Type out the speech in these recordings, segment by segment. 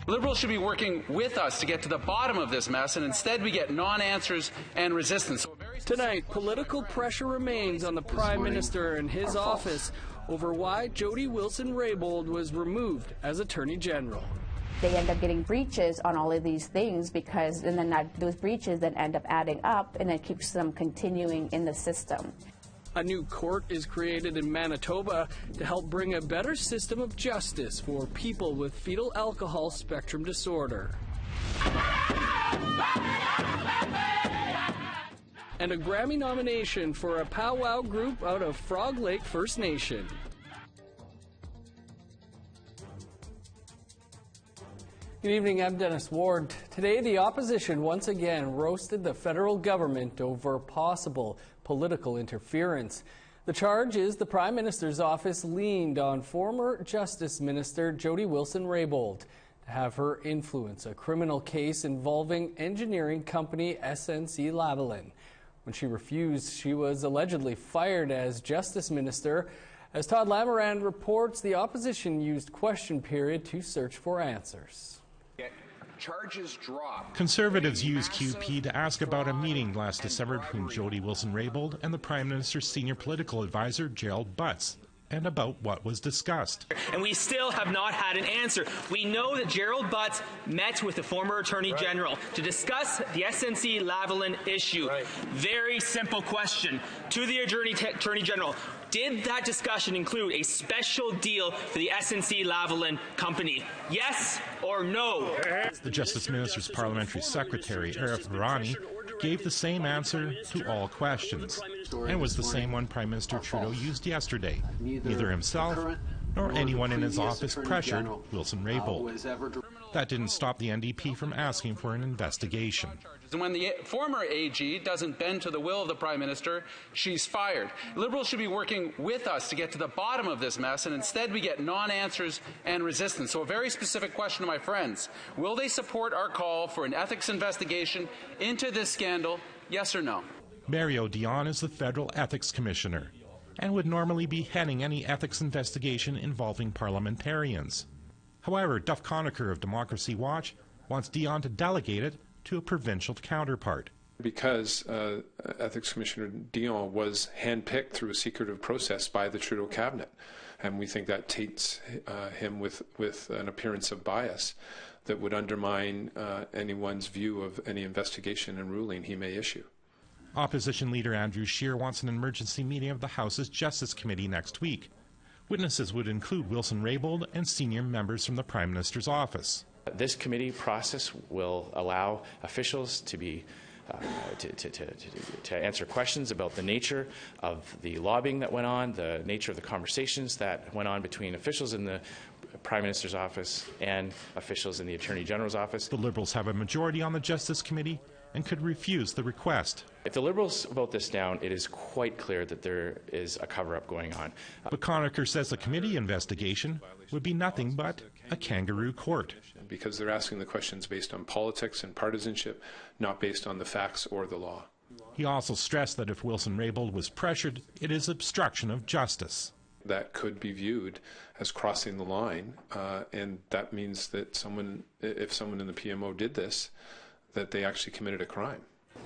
Liberals should be working with us to get to the bottom of this mess, and instead we get non-answers and resistance. Tonight, political pressure remains on the Prime Minister and his office over why Jody Wilson-Raybould was removed as Attorney General. They end up getting breaches on all of these things because, and then those breaches then end up adding up, and it keeps them continuing in the system. A new court is created in Manitoba to help bring a better system of justice for people with fetal alcohol spectrum disorder. And a Grammy nomination for a powwow group out of Frog Lake First Nation. Good evening, I'm Dennis Ward. Today, the opposition once again roasted the federal government over possible political interference. The charge is the Prime Minister's office leaned on former Justice Minister Jody Wilson-Raybould to have her influence a criminal case involving engineering company SNC-Lavalin. When she refused, she was allegedly fired as Justice Minister. As Todd Lamourand reports, the opposition used question period to search for answers. Charges dropped. Conservatives used QP to ask about a meeting last December between Jody Wilson-Raybould and the Prime Minister's senior political advisor, Gerald Butts, and about what was discussed. And we still have not had an answer. We know that Gerald Butts met with the former Attorney General to discuss the SNC-Lavalin issue. Very simple question to the Attorney General. Did that discussion include a special deal for the SNC-Lavalin company? Yes or no? The Justice Minister's Parliamentary Secretary, Arif Virani, gave the same answer to all questions, and was the same one Prime Minister Trudeau used yesterday. Neither himself nor anyone in his office pressured Wilson-Raybould. That didn't stop the NDP from asking for an investigation. And when the former AG doesn't bend to the will of the Prime Minister, she's fired. Liberals should be working with us to get to the bottom of this mess, and instead we get non-answers and resistance. So a very specific question to my friends. Will they support our call for an ethics investigation into this scandal, yes or no? Mario Dion is the Federal Ethics Commissioner and would normally be heading any ethics investigation involving parliamentarians. However, Duff Conacher of Democracy Watch wants Dion to delegate it to a provincial counterpart. Because Ethics Commissioner Dion was handpicked through a secretive process by the Trudeau cabinet, and we think that taints him with an appearance of bias that would undermine anyone's view of any investigation and ruling he may issue. Opposition leader Andrew Scheer wants an emergency meeting of the House's Justice Committee next week. Witnesses would include Wilson-Raybould and senior members from the Prime Minister's office. This committee process will allow officials to be to answer questions about the nature of the lobbying that went on, the nature of the conversations that went on between officials in the Prime Minister's office and officials in the Attorney General's office. The Liberals have a majority on the Justice Committee and could refuse the request. If the Liberals vote this down, it is quite clear that there is a cover-up going on. But Conacher says the committee investigation would be nothing but a kangaroo court. Because they're asking the questions based on politics and partisanship, not based on the facts or the law. He also stressed that if Wilson-Raybould was pressured, it is obstruction of justice. That could be viewed as crossing the line, and that means that if someone in the PMO did this, that they actually committed a crime.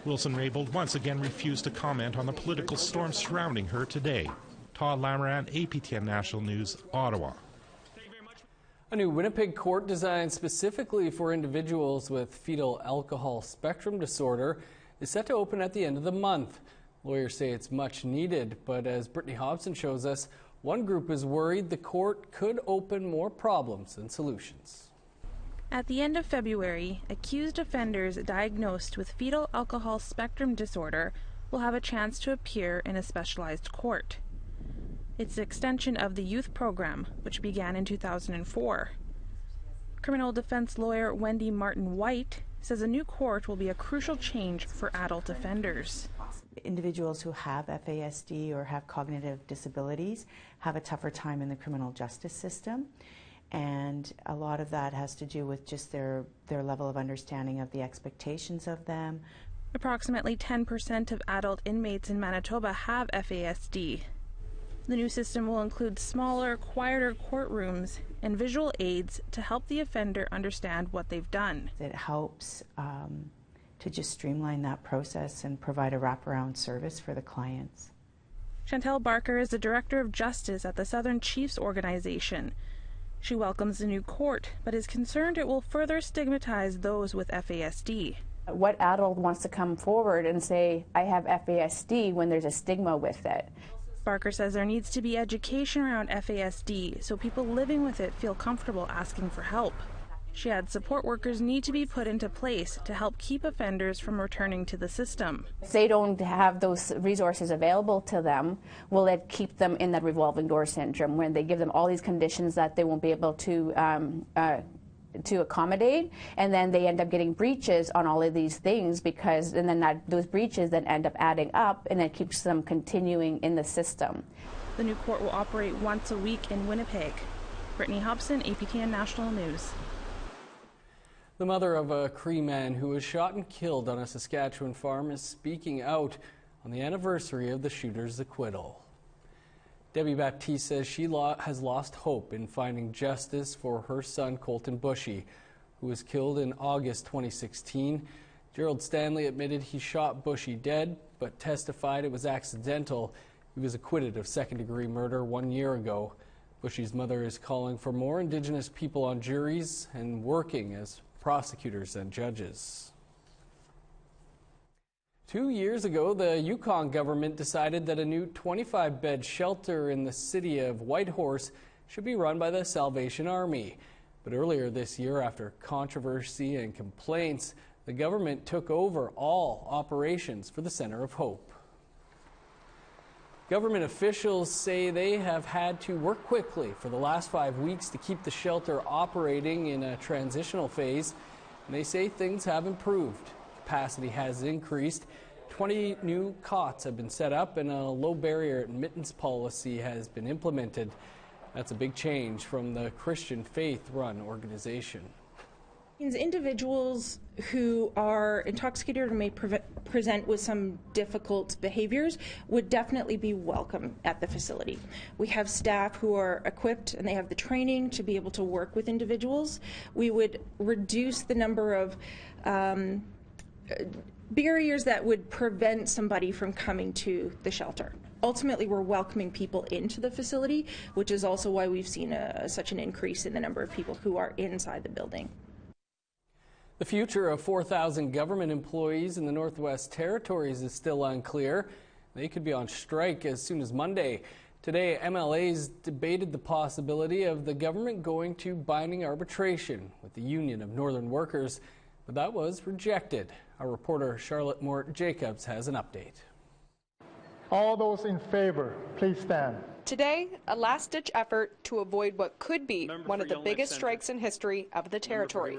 Wilson-Raybould once again refused to comment on the political storm surrounding her today. Todd Lamourand, APTN National News, Ottawa. A new Winnipeg court designed specifically for individuals with fetal alcohol spectrum disorder is set to open at the end of the month. Lawyers say it's much needed, but as Brittany Hobson shows us, one group is worried the court could open more problems than solutions. At the end of February, accused offenders diagnosed with fetal alcohol spectrum disorder will have a chance to appear in a specialized court. It's an extension of the youth program, which began in 2004. Criminal defense lawyer Wendy Martin-White says a new court will be a crucial change for adult offenders. Individuals who have FASD or have cognitive disabilities have a tougher time in the criminal justice system. And a lot of that has to do with just their level of understanding of the expectations of them. Approximately 10% of adult inmates in Manitoba have FASD. The new system will include smaller, quieter courtrooms and visual aids to help the offender understand what they've done. It helps to just streamline that process and provide a wraparound service for the clients. Chantel Barker is the Director of Justice at the Southern Chiefs Organization. She welcomes the new court, but is concerned it will further stigmatize those with FASD. What adult wants to come forward and say, I have FASD, when there's a stigma with it? Barker says there needs to be education around FASD so people living with it feel comfortable asking for help. She adds support workers need to be put into place to help keep offenders from returning to the system. If they don't have those resources available to them, will it keep them in that revolving door syndrome when they give them all these conditions that they won't be able to accommodate, and then they end up getting breaches on all of these things and then those breaches then end up adding up, and it keeps them continuing in the system. The new court will operate once a week in Winnipeg. Brittany Hobson, APTN National News. The mother of a Cree man who was shot and killed on a Saskatchewan farm is speaking out on the anniversary of the shooter's acquittal. Debbie Baptiste says she has lost hope in finding justice for her son Colton Bushy, who was killed in August 2016. Gerald Stanley admitted he shot Bushy dead, but testified it was accidental. He was acquitted of second-degree murder 1 year ago. Bushy's mother is calling for more Indigenous people on juries and working as prosecutors and judges. 2 years ago, the Yukon government decided that a new 25-bed shelter in the city of Whitehorse should be run by the Salvation Army. But earlier this year, after controversy and complaints, the government took over all operations for the Center of Hope. Government officials say they have had to work quickly for the last 5 weeks to keep the shelter operating in a transitional phase, and they say things have improved. Capacity has increased. 20 new cots have been set up, and a low barrier admittance policy has been implemented. That's a big change from the Christian faith-run organization. Individuals who are intoxicated or may present with some difficult behaviors would definitely be welcome at the facility. We have staff who are equipped and they have the training to be able to work with individuals. We would reduce the number of barriers that would prevent somebody from coming to the shelter. Ultimately, we're welcoming people into the facility, which is also why we've seen such an increase in the number of people who are inside the building. The future of 4,000 government employees in the Northwest Territories is still unclear. They could be on strike as soon as Monday. Today, MLAs debated the possibility of the government going to binding arbitration with the Union of Northern Workers, but that was rejected. Our reporter Charlotte Mort-Jacobs has an update. All those in favor, please stand. Today, a last-ditch effort to avoid what could be one of the biggest strikes in history of the territory.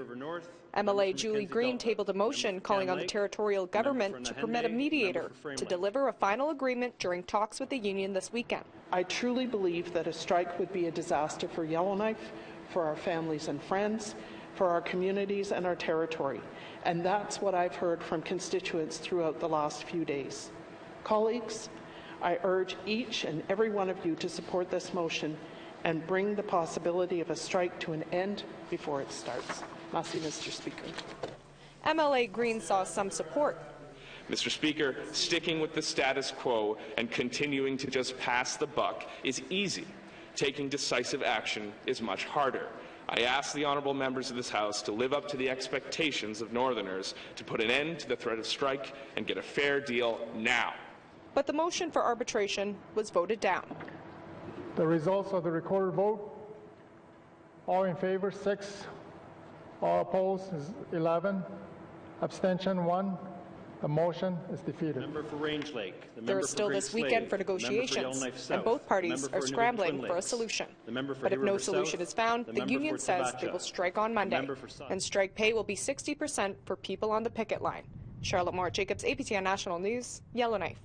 MLA Julie Green tabled a motion calling on the territorial government to permit a mediator to deliver a final agreement during talks with the union this weekend. I truly believe that a strike would be a disaster for Yellowknife, for our families and friends, for our communities and our territory. And that's what I've heard from constituents throughout the last few days. Colleagues, I urge each and every one of you to support this motion and bring the possibility of a strike to an end before it starts. Merci, Mr. Speaker. MLA Green saw some support. Mr. Speaker, sticking with the status quo and continuing to just pass the buck is easy. Taking decisive action is much harder. I ask the honourable members of this House to live up to the expectations of Northerners to put an end to the threat of strike and get a fair deal now. But the motion for arbitration was voted down. The results of the recorded vote, all in favor 6, all opposed is 11, abstention 1. The motion is defeated. Member for Range Lake. There is still this weekend for negotiations, and both parties are scrambling for a solution. But if no solution is found, the union says they will strike on Monday, and strike pay will be 60% for people on the picket line. Charlotte Mort-Jacobs, APTN National News, Yellowknife.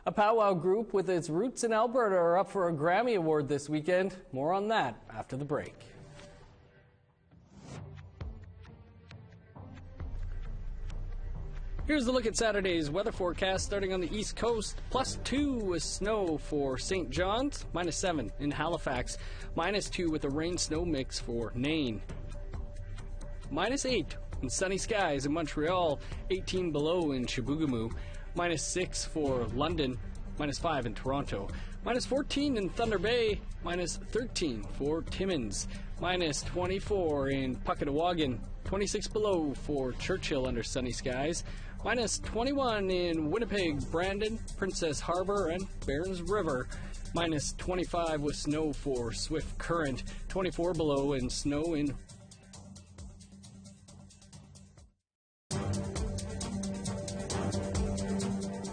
A powwow group with its roots in Alberta are up for a Grammy Award this weekend. More on that after the break. Here's the look at Saturday's weather forecast starting on the East Coast. +2 with snow for St. John's, -7 in Halifax, -2 with a rain-snow mix for Nain, -8 in sunny skies in Montreal, 18 below in Chibougamau, -6 for London, -5 in Toronto, -14 in Thunder Bay, -13 for Timmins, -24 in Puckatawagan, 26 below for Churchill under sunny skies, -21 in Winnipeg, Brandon, Princess Harbor, and Barons River, -25 with snow for Swift Current, 24 below and snow in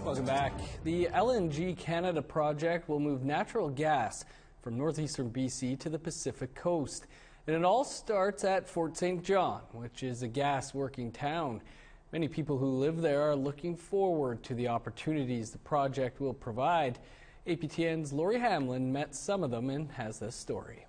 Welcome back. The LNG Canada project will move natural gas from northeastern BC to the Pacific coast. And it all starts at Fort St. John, which is a gas-working town. Many people who live there are looking forward to the opportunities the project will provide. APTN's Lori Hamlin met some of them and has this story.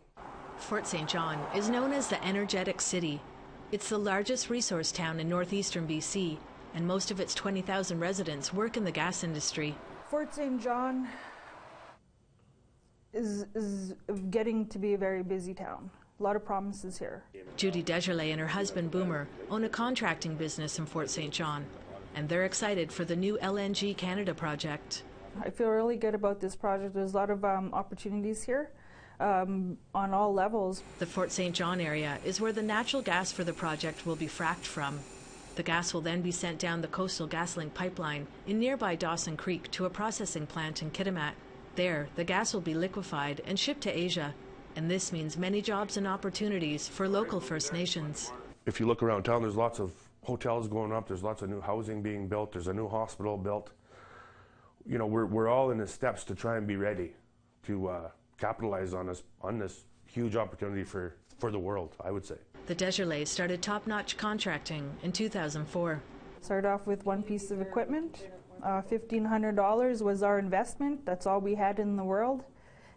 Fort St. John is known as the Energetic City. It's the largest resource town in northeastern BC, and most of its 20,000 residents work in the gas industry. Fort St. John is getting to be a very busy town. A lot of promises here. Judy Desjardins and her husband Boomer own a contracting business in Fort St. John, and they're excited for the new LNG Canada project. I feel really good about this project. There's a lot of opportunities here on all levels. The Fort St. John area is where the natural gas for the project will be fracked from. The gas will then be sent down the Coastal GasLink pipeline in nearby Dawson Creek to a processing plant in Kitimat. There, the gas will be liquefied and shipped to Asia, and this means many jobs and opportunities for local First Nations. If you look around town, there's lots of hotels going up, there's lots of new housing being built, there's a new hospital built. You know, we're all in the steps to try and be ready to capitalize on this huge opportunity for the world, I would say. The Desjardins started top-notch contracting in 2004. Started off with one piece of equipment. $1,500 was our investment. That's all we had in the world.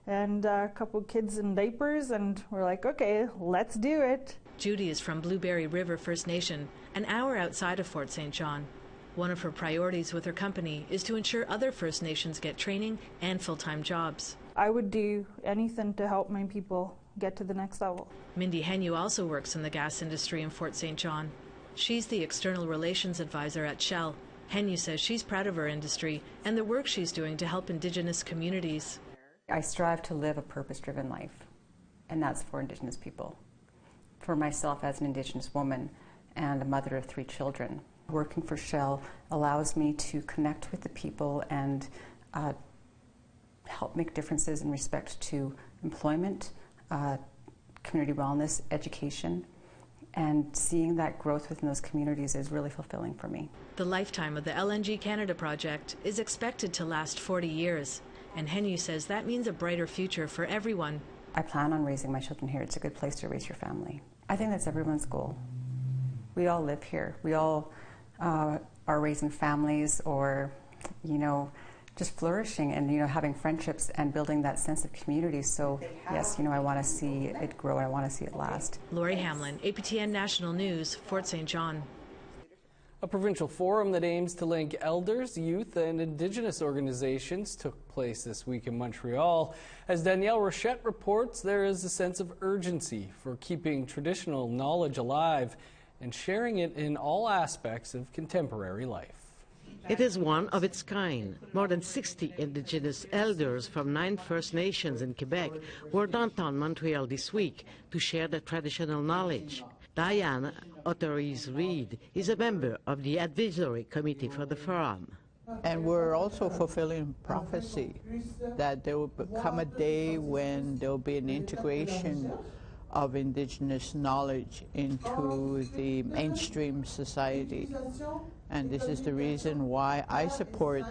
And a couple kids in diapers, and we're like, okay, let's do it. Judy is from Blueberry River First Nation, an hour outside of Fort St. John. One of her priorities with her company is to ensure other First Nations get training and full-time jobs. I would do anything to help my people get to the next level. Mindy Henyu also works in the gas industry in Fort St. John. She's the external relations advisor at Shell. Henyu says she's proud of her industry and the work she's doing to help Indigenous communities. I strive to live a purpose-driven life, and that's for Indigenous people. For myself as an Indigenous woman and a mother of 3 children, working for Shell allows me to connect with the people and help make differences in respect to employment, community wellness, education, and seeing that growth within those communities is really fulfilling for me. The lifetime of the LNG Canada project is expected to last 40 years. And Henyu says that means a brighter future for everyone. I plan on raising my children here. It's a good place to raise your family. I think that's everyone's goal. We all live here. We all are raising families or, you know, just flourishing and, you know, having friendships and building that sense of community. So, yes, you know, I want to see it grow and I want to see it last. Lori Hamlin, APTN National News, Fort St. John. A provincial forum that aims to link elders, youth, and Indigenous organizations took place this week in Montreal. As Danielle Rochette reports, there is a sense of urgency for keeping traditional knowledge alive and sharing it in all aspects of contemporary life. It is one of its kind. More than 60 Indigenous elders from 9 First Nations in Quebec were downtown Montreal this week to share their traditional knowledge. Diane Otteries-Reed is a member of the advisory committee for the forum. And we're also fulfilling prophecy that there will come a day when there will be an integration of Indigenous knowledge into the mainstream society. And this is the reason why I support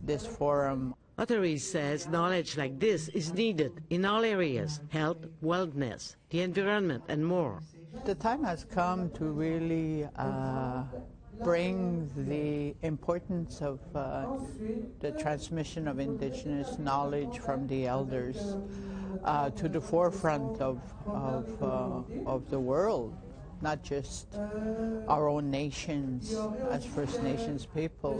this forum. Otteries says knowledge like this is needed in all areas: health, wellness, the environment, and more. The time has come to really bring the importance of the transmission of Indigenous knowledge from the elders to the forefront of the world, not just our own nations as First Nations people.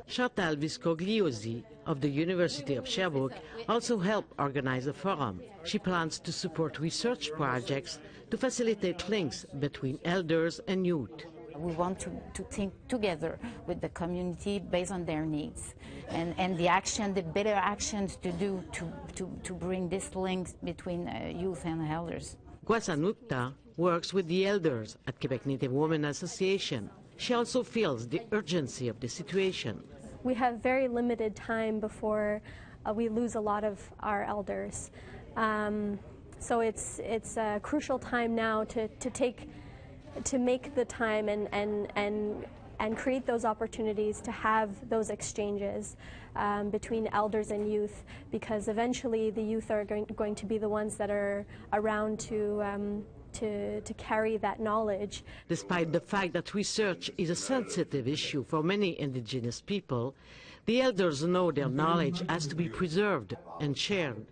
Chantal Viscogliosi of the University of Sherbrooke also helped organize the forum. She plans to support research projects to facilitate links between elders and youth. We want to think together with the community based on their needs and the better actions to do to bring this link between youth and elders. Guasanukta works with the elders at Quebec Native Women Association. She also feels the urgency of the situation. We have very limited time before we lose a lot of our elders. So it's a crucial time now to make the time and create those opportunities to have those exchanges between elders and youth, because eventually the youth are going to be the ones that are around to carry that knowledge. Despite the fact that research is a sensitive issue for many Indigenous people, the elders know their knowledge has to be preserved and shared,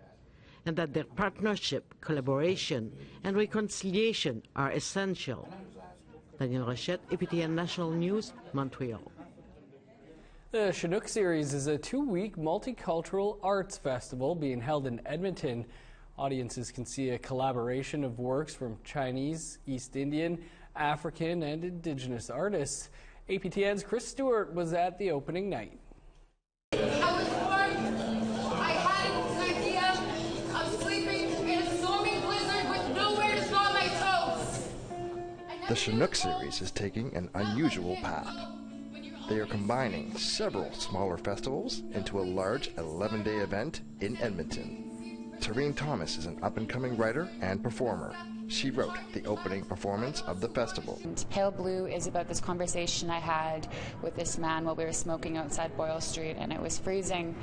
and that their partnership, collaboration, and reconciliation are essential. Daniel Rochette, APTN National News, Montreal. The Chinook Series is a 2-week multicultural arts festival being held in Edmonton. Audiences can see a collaboration of works from Chinese, East Indian, African, and Indigenous artists. APTN's Chris Stewart was at the opening night. I was born, I had an idea of sleeping in a stormy blizzard with nowhere to draw my toes. The Chinook Series is taking an unusual path. They are combining several smaller festivals into a large 11-day event in Edmonton. Tareen Thomas is an up-and-coming writer and performer. She wrote the opening performance of the festival. Pale Blue is about this conversation I had with this man while we were smoking outside Boyle Street, and it was freezing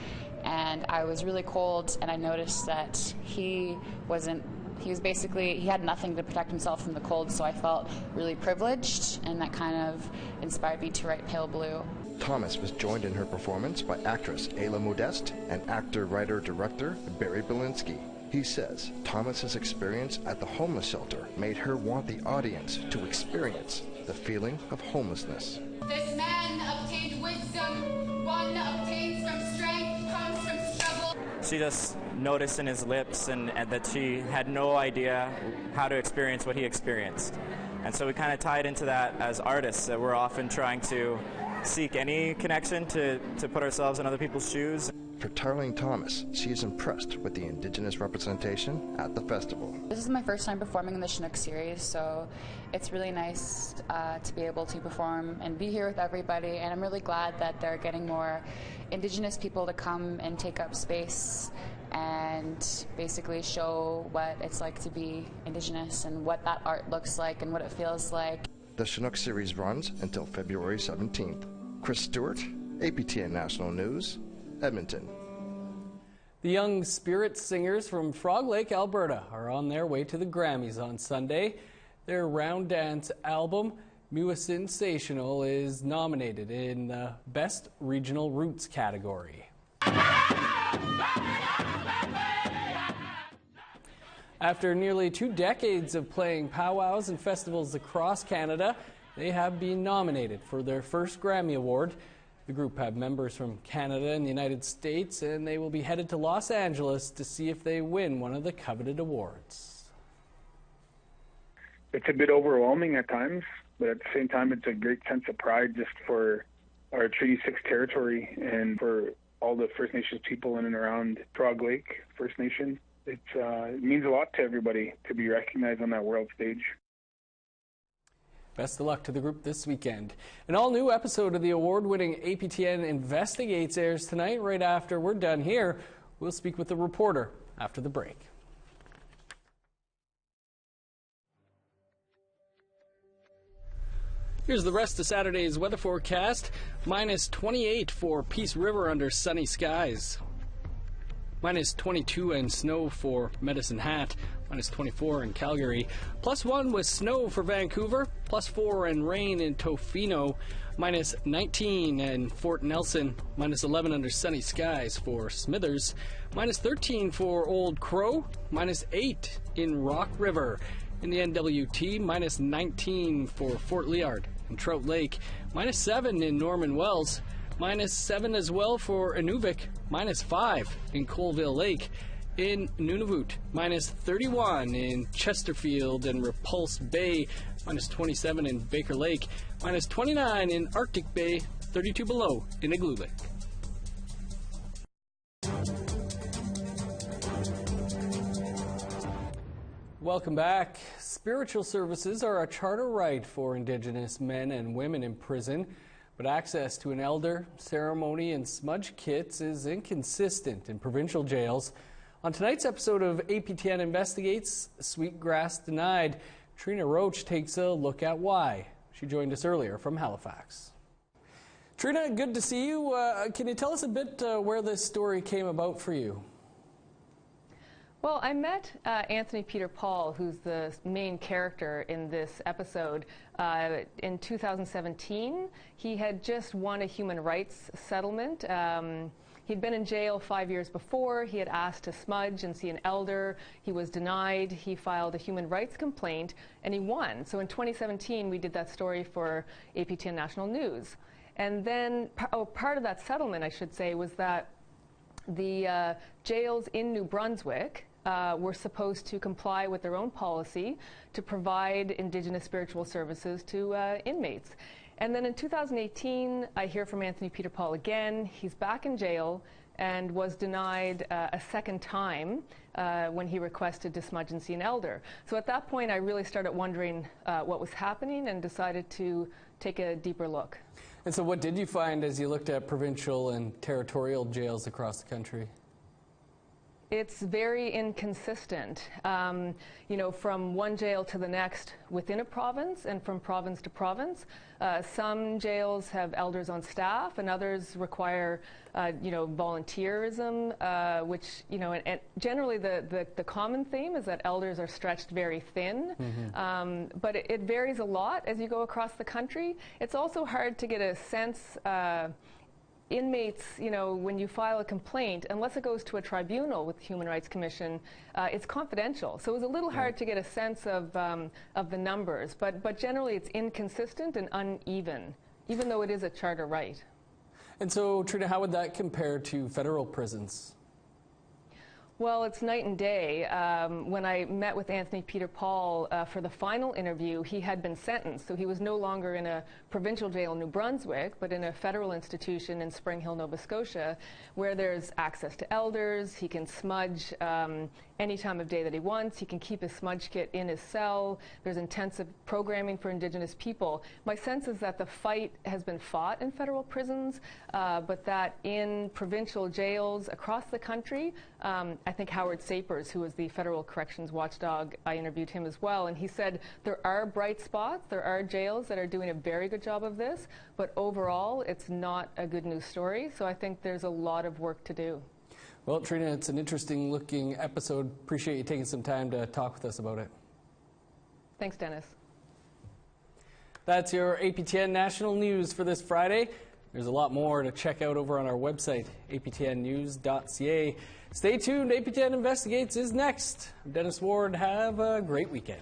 and I was really cold, and I noticed that he had nothing to protect himself from the cold, so I felt really privileged, and that kind of inspired me to write Pale Blue. Thomas was joined in her performance by actress Ayla Modeste and actor, writer, director Barry Belinsky. He says Thomas's experience at the homeless shelter made her want the audience to experience the feeling of homelessness. This man obtained wisdom, one obtains from strength, comes from struggle. She just noticed in his lips and that she had no idea how to experience what he experienced. And so we kind of tied into that as artists, that we're often trying to seek any connection to put ourselves in other people's shoes. For Tarleen Thomas, she is impressed with the Indigenous representation at the festival. This is my first time performing in the Chinook Series, so it's really nice to be able to perform and be here with everybody, and I'm really glad that they're getting more Indigenous people to come and take up space and basically show what it's like to be Indigenous and what that art looks like and what it feels like. The Chinook Series runs until February 17th. Chris Stewart, APTN National News, Edmonton. The young spirit singers from Frog Lake, Alberta are on their way to the Grammys on Sunday. Their round dance album, Mua Sensational, is nominated in the Best Regional Roots category. After nearly 2 decades of playing powwows and festivals across Canada, they have been nominated for their first Grammy Award. The group have members from Canada and the United States, and they will be headed to Los Angeles to see if they win one of the coveted awards. It's a bit overwhelming at times, but at the same time, it's a great sense of pride just for our Treaty 6 territory and for all the First Nations people in and around Frog Lake First Nation. It means a lot to everybody to be recognized on that world stage. Best of luck to the group this weekend. An all-new episode of the award-winning APTN Investigates airs tonight. Right after we're done here, we'll speak with the reporter after the break. Here's the rest of Saturday's weather forecast. Minus 28 for Peace River under sunny skies. Minus 22 and snow for Medicine Hat. Minus 24 in Calgary. Plus 1 with snow for Vancouver. Plus 4 and rain in Tofino. Minus 19 in Fort Nelson. Minus 11 under sunny skies for Smithers. Minus 13 for Old Crow. Minus 8 in Rock River. In the NWT, minus 19 for Fort Liard and Trout Lake, minus 7 in Norman Wells, minus 7 as well for Inuvik, minus 5 in Colville Lake. In Nunavut, minus 31 in Chesterfield and Repulse Bay, minus 27 in Baker Lake, minus 29 in Arctic Bay, 32 below in Igloo Lake. Welcome back. Spiritual services are a charter right for Indigenous men and women in prison, but access to an elder, ceremony, and smudge kits is inconsistent in provincial jails. On tonight's episode of APTN Investigates, Sweetgrass Denied, Trina Roach takes a look at why. She joined us earlier from Halifax. Trina, good to see you. Can you tell us a bit where this story came about for you? Well, I met Anthony Peter Paul, who's the main character in this episode, in 2017. He had just won a human rights settlement. He'd been in jail 5 years before. He had asked to smudge and see an elder. He was denied. He filed a human rights complaint, and he won. So in 2017, we did that story for APTN National News. And then part of that settlement, I should say, was that the jails in New Brunswick were supposed to comply with their own policy to provide Indigenous spiritual services to inmates. And then in 2018, I hear from Anthony Peter Paul again. He's back in jail and was denied a second time when he requested to smudge and see an elder. So at that point, I really started wondering what was happening and decided to take a deeper look. And so what did you find as you looked at provincial and territorial jails across the country? It's very inconsistent, you know, from one jail to the next within a province and from province to province. Some jails have elders on staff and others require, you know, volunteerism, which, you know, and generally the common theme is that elders are stretched very thin, but it varies a lot as you go across the country. It's also hard to get a sense inmates, you know, when you file a complaint, unless it goes to a tribunal with the Human Rights Commission, it's confidential. So it was a little hard to get a sense of the numbers, but generally it's inconsistent and uneven, even though it is a charter right. And so, Trina, how would that compare to federal prisons? Well, it's night and day. When I met with Anthony Peter Paul for the final interview, he had been sentenced, so he was no longer in a provincial jail in New Brunswick, but in a federal institution in Spring Hill, Nova Scotia, where there's access to elders. He can smudge any time of day that he wants. He can keep his smudge kit in his cell. There's intensive programming for Indigenous people. My sense is that the fight has been fought in federal prisons, but that in provincial jails across the country, I think Howard Sapers, who was the federal corrections watchdog, I interviewed him as well, and he said there are bright spots, there are jails that are doing a very good job of this, but overall it's not a good news story, so I think there's a lot of work to do. Well, Trina, it's an interesting looking episode. Appreciate you taking some time to talk with us about it. Thanks, Dennis. That's your APTN National News for this Friday. There's a lot more to check out over on our website, aptnnews.ca. Stay tuned. APTN Investigates is next. I'm Dennis Ward. Have a great weekend.